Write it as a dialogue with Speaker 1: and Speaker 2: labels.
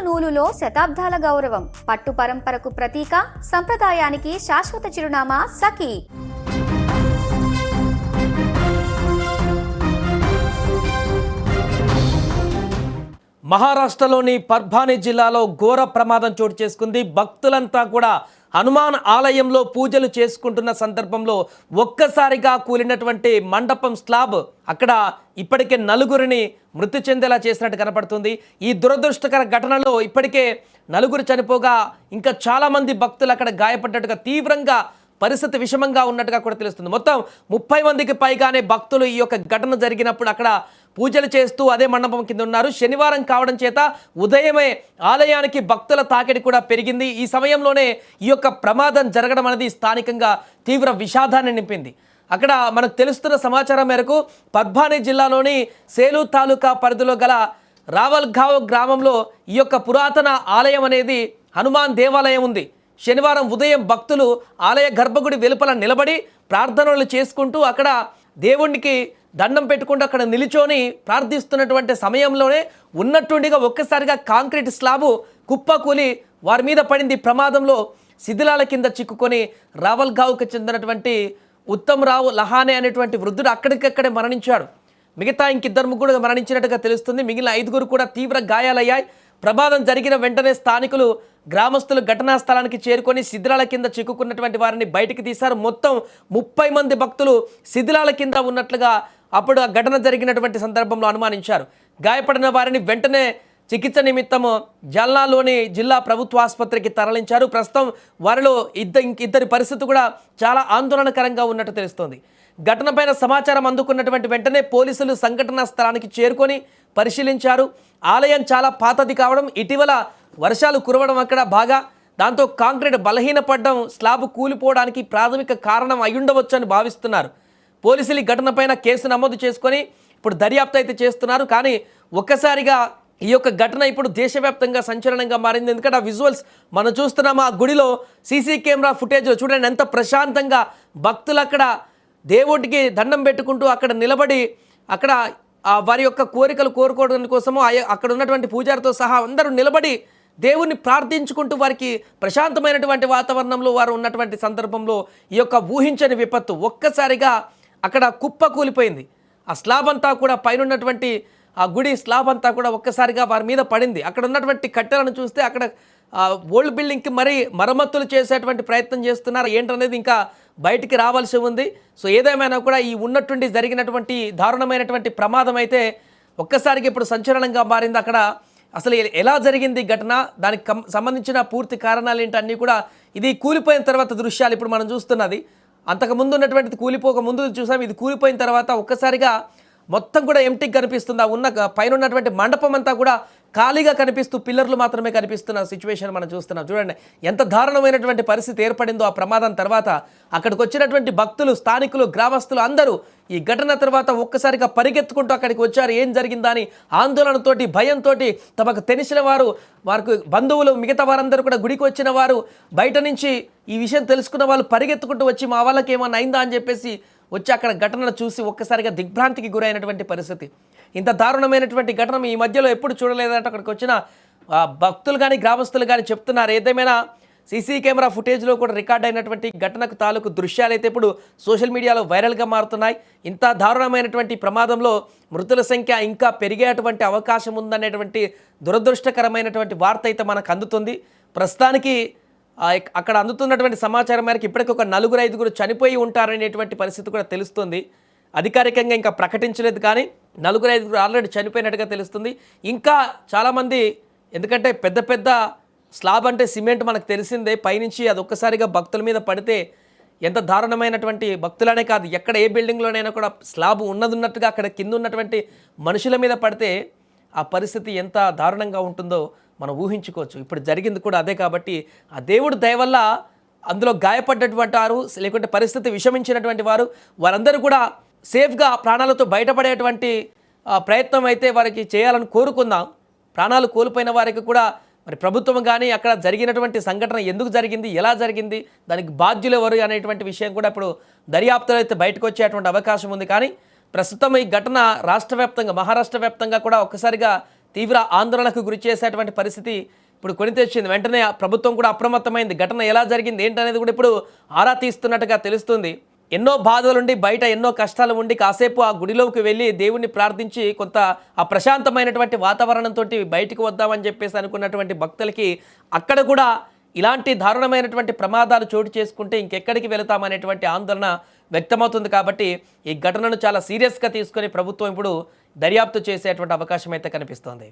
Speaker 1: నూలులో శతాబ్దాల గౌరవం, పట్టు పరంపరకు ప్రతీక, సంప్రదాయానికి శాశ్వత చిరునామా సఖీ.
Speaker 2: మహారాష్ట్రలోని పర్భాని జిల్లాలో ఘోర ప్రమాదం చోటు చేసుకుంది. భక్తులంతా కూడా హనుమాన్ ఆలయంలో పూజలు చేసుకుంటున్న సందర్భంలో ఒక్కసారిగా కూలినటువంటి మండపం స్లాబ్ అక్కడ ఇప్పటికే నలుగురిని మృతి చెందేలా చేసినట్టు కనపడుతుంది. ఈ దురదృష్టకర ఘటనలో ఇప్పటికే నలుగురు చనిపోగా ఇంకా చాలామంది భక్తులు అక్కడ గాయపడ్డట్టుగా, తీవ్రంగా పరిస్థితి విషమంగా ఉన్నట్టుగా కూడా తెలుస్తుంది. మొత్తం 30 మందికి పైగానే భక్తులు ఈ యొక్క ఘటన జరిగినప్పుడు అక్కడ పూజలు చేస్తూ అదే మండపం కింద ఉన్నారు. శనివారం కావడం చేత ఉదయమే ఆలయానికి భక్తుల తాకిడి కూడా పెరిగింది. ఈ సమయంలోనే ఈ యొక్క ప్రమాదం జరగడం అనేది స్థానికంగా తీవ్ర విషాదాన్ని నింపింది. అక్కడ మనకు తెలుస్తున్న సమాచారం మేరకు పర్భాని జిల్లాలోని సేలు తాలూకా పరిధిలో గల రావల్గావ్ గ్రామంలో ఈ యొక్క పురాతన ఆలయం అనేది హనుమాన్ దేవాలయం ఉంది. శనివారం ఉదయం భక్తులు ఆలయ గర్భగుడి వెలుపల నిలబడి ప్రార్థనలు చేసుకుంటూ అక్కడ దేవునికి దండం పెట్టుకుంటూ అక్కడ నిలిచొని ప్రార్థిస్తున్నటువంటి సమయంలోనే ఉన్నట్టుండిగా ఒక్కసారిగా కాంక్రీట్ స్లాబు కుప్పకూలి వారి మీద పడింది. ప్రమాదంలో శిథిలాల కింద చిక్కుకొని రావల్గావ్కి చెందినటువంటి ఉత్తమరావు లహానే అనేటువంటి వృద్ధుడు అక్కడికక్కడే మరణించాడు. మిగతా ఇంకిద్దరు ముగ్గురు మరణించినట్టుగా తెలుస్తుంది. మిగిలిన 5గురు కూడా తీవ్ర గాయాలయ్యాయి. ప్రమాదం జరిగిన వెంటనే స్థానికులు గ్రామస్తులు ఘటనా స్థలానికి చేరుకొని శిథిలాల కింద చిక్కుకున్నటువంటి వారిని బయటికి తీశారు. మొత్తం 30 మంది భక్తులు శిథిలాల కింద ఉన్నట్లుగా అప్పుడు ఆ ఘటన జరిగినటువంటి సందర్భంలో అనుమానించారు. గాయపడిన వారిని వెంటనే చికిత్స నిమిత్తము జల్నాలోని జిల్లా ప్రభుత్వ ఆసుపత్రికి తరలించారు. ప్రస్తుతం వారిలో ఇద్దరి పరిస్థితి కూడా చాలా ఆందోళనకరంగా ఉన్నట్టు తెలుస్తోంది. ఘటనపైన సమాచారం అందుకున్నటువంటి వెంటనే పోలీసులు సంఘటనా స్థలానికి చేరుకొని పరిశీలించారు. ఆలయం చాలా పాతది కావడం, ఇటీవల వర్షాలు కురవడం అక్కడ బాగా, దాంతో కాంక్రీట్ బలహీనపడడం స్లాబ్ కూలిపోవడానికి ప్రాథమిక కారణం అయ్యుండవచ్చు అని భావిస్తున్నారు. పోలీసులు ఈ ఘటనపైన కేసు నమోదు చేసుకొని ఇప్పుడు దర్యాప్తు అయితే చేస్తున్నారు. కానీ ఒక్కసారిగా ఈ యొక్క ఘటన ఇప్పుడు దేశవ్యాప్తంగా సంచలనంగా మారింది. ఎందుకంటే ఆ విజువల్స్ మనం చూస్తున్నాము. ఆ గుడిలో సీసీ కెమెరా ఫుటేజ్లో చూడండి ఎంత ప్రశాంతంగా భక్తులు అక్కడ దేవుడికి దండం పెట్టుకుంటూ అక్కడ నిలబడి అక్కడ వారి యొక్క కోరికలు కోరుకోవడం కోసము అక్కడ ఉన్నటువంటి పూజారితో సహా అందరూ నిలబడి దేవుణ్ణి ప్రార్థించుకుంటూ వారికి ప్రశాంతమైనటువంటి వాతావరణంలో వారు ఉన్నటువంటి సందర్భంలో ఈ యొక్క ఊహించని విపత్తు ఒక్కసారిగా అక్కడ కుప్ప కూలిపోయింది. ఆ స్లాబ్ అంతా కూడా పైన ఉన్నటువంటి ఆ గుడి స్లాబ్ అంతా కూడా ఒక్కసారిగా వారి మీద పడింది. అక్కడ ఉన్నటువంటి కట్టెలను చూస్తే అక్కడ ఓల్డ్ బిల్డింగ్కి మరమ్మతులు చేసేటువంటి ప్రయత్నం చేస్తున్నారు. ఏంటనేది ఇంకా బయటికి రావాల్సి ఉంది. సో ఏదేమైనా కూడా ఈ ఉన్నట్టుండి జరిగినటువంటి దారుణమైనటువంటి ప్రమాదం అయితే ఒక్కసారికి ఇప్పుడు సంచలనంగా మారింది. అక్కడ అసలు ఎలా జరిగింది ఘటన, దానికి సంబంధించిన పూర్తి కారణాలు ఏంటి అన్నీ కూడా ఇది కూలిపోయిన తర్వాత దృశ్యాలు ఇప్పుడు మనం చూస్తున్నది. అంతకుముందు ఉన్నటువంటిది కూలిపోక ముందు చూసాం, ఇది కూలిపోయిన తర్వాత ఒక్కసారిగా మొత్తం కూడా ఎంటీగా కనిపిస్తుంది. ఉన్న పైన ఉన్నటువంటి మండపం అంతా కూడా ఖాళీగా కనిపిస్తూ పిల్లర్లు మాత్రమే కనిపిస్తున్న సిచ్యువేషన్ మనం చూస్తున్నాం. చూడండి ఎంత దారుణమైనటువంటి పరిస్థితి ఏర్పడిందో ఆ ప్రమాదం తర్వాత. అక్కడికి వచ్చినటువంటి భక్తులు, స్థానికులు, గ్రామస్తులు అందరూ ఈ ఘటన తర్వాత ఒక్కసారిగా పరిగెత్తుకుంటూ అక్కడికి వచ్చారు. ఏం జరిగిందని ఆందోళనతోటి, భయంతో తమకు తెలిసిన వారు, వారికి బంధువులు, మిగతా వారందరూ కూడా గుడికి వచ్చిన వారు, బయట నుంచి ఈ విషయం తెలుసుకున్న వాళ్ళు పరిగెత్తుకుంటూ వచ్చి మా వాళ్ళకి ఏమన్నా అయిందా అని చెప్పేసి వచ్చి అక్కడ ఘటనను చూసి ఒక్కసారిగా దిగ్భ్రాంతికి గురైనటువంటి పరిస్థితి. ఇంత దారుణమైనటువంటి ఘటన ఈ మధ్యలో ఎప్పుడు చూడలేదంటే అక్కడికి వచ్చిన భక్తులు కానీ గ్రామస్తులు కానీ చెప్తున్నారు. ఏదేమైనా సీసీ కెమెరా ఫుటేజ్లో కూడా రికార్డ్ అయినటువంటి ఘటనకు తాలూకు దృశ్యాలు అయితే ఇప్పుడు సోషల్ మీడియాలో వైరల్గా మారుతున్నాయి. ఇంత దారుణమైనటువంటి ప్రమాదంలో మృతుల సంఖ్య ఇంకా పెరిగేటువంటి అవకాశం ఉందనేటువంటి దురదృష్టకరమైనటువంటి వార్త అయితే మనకు అందుతుంది. ప్రస్తుతానికి అక్కడ అందుతున్నటువంటి సమాచారం మేరకు ఇప్పటికీ ఒక 4-5 చనిపోయి ఉంటారనేటువంటి పరిస్థితి కూడా తెలుస్తుంది. అధికారికంగా ఇంకా ప్రకటించలేదు, కానీ 4-5 ఆల్రెడీ చనిపోయినట్టుగా తెలుస్తుంది. ఇంకా చాలామంది, ఎందుకంటే పెద్ద పెద్ద స్లాబ్ అంటే సిమెంట్ మనకు తెలిసిందే, పైనుంచి అది ఒక్కసారిగా భక్తుల మీద పడితే ఎంత దారుణమైనటువంటి, భక్తులనే కాదు ఎక్కడ ఏ బిల్డింగ్లోనైనా కూడా స్లాబ్ ఉన్నట్టుగా అక్కడ కింద ఉన్నటువంటి మనుషుల మీద పడితే ఆ పరిస్థితి ఎంత దారుణంగా ఉంటుందో మనం ఊహించుకోవచ్చు. ఇప్పుడు జరిగింది కూడా అదే. కాబట్టి ఆ దేవుడి దయ వల్ల అందులో గాయపడ్డటువంటి వారు, లేకుంటే పరిస్థితి విషమించినటువంటి వారందరూ కూడా సేఫ్గా ప్రాణాలతో బయటపడేటువంటి ప్రయత్నం అయితే వారికి చేయాలని కోరుకుందాం. ప్రాణాలు కోల్పోయిన వారికి కూడా మరి ప్రభుత్వం కానీ అక్కడ జరిగినటువంటి సంఘటన ఎందుకు జరిగింది, ఎలా జరిగింది, దానికి బాధ్యులు ఎవరు అనేటువంటి విషయం కూడా ఇప్పుడు దర్యాప్తులో అయితే బయటకు వచ్చేటువంటి అవకాశం ఉంది. కానీ ప్రస్తుతం ఈ ఘటన రాష్ట్ర వ్యాప్తంగా, మహారాష్ట్ర వ్యాప్తంగా కూడా ఒక్కసారిగా తీవ్ర ఆందోళనకు గురి చేసేటువంటి పరిస్థితి ఇప్పుడు కొని తెచ్చింది. వెంటనే ప్రభుత్వం కూడా అప్రమత్తమైంది. ఘటన ఎలా జరిగింది ఏంటనేది కూడా ఇప్పుడు ఆరా తీస్తున్నట్టుగా తెలుస్తుంది. ఎన్నో బాధలుండి బయట ఎన్నో కష్టాలు ఉండి కాసేపు ఆ గుడిలోకి వెళ్ళి దేవుణ్ణి ప్రార్థించి కొంత ఆ ప్రశాంతమైనటువంటి వాతావరణంతో బయటికి వద్దామని చెప్పేసి అనుకున్నటువంటి భక్తులకి అక్కడ కూడా ఇలాంటి దారుణమైనటువంటి ప్రమాదాలు చోటు చేసుకుంటే ఇంకెక్కడికి వెళతామనేటువంటి ఆందోళన వ్యక్తమవుతుంది. కాబట్టి ఈ ఘటనను చాలా సీరియస్గా తీసుకొని ప్రభుత్వం ఇప్పుడు దర్యాప్తు చేసేటువంటి అవకాశం అయితే కనిపిస్తోంది.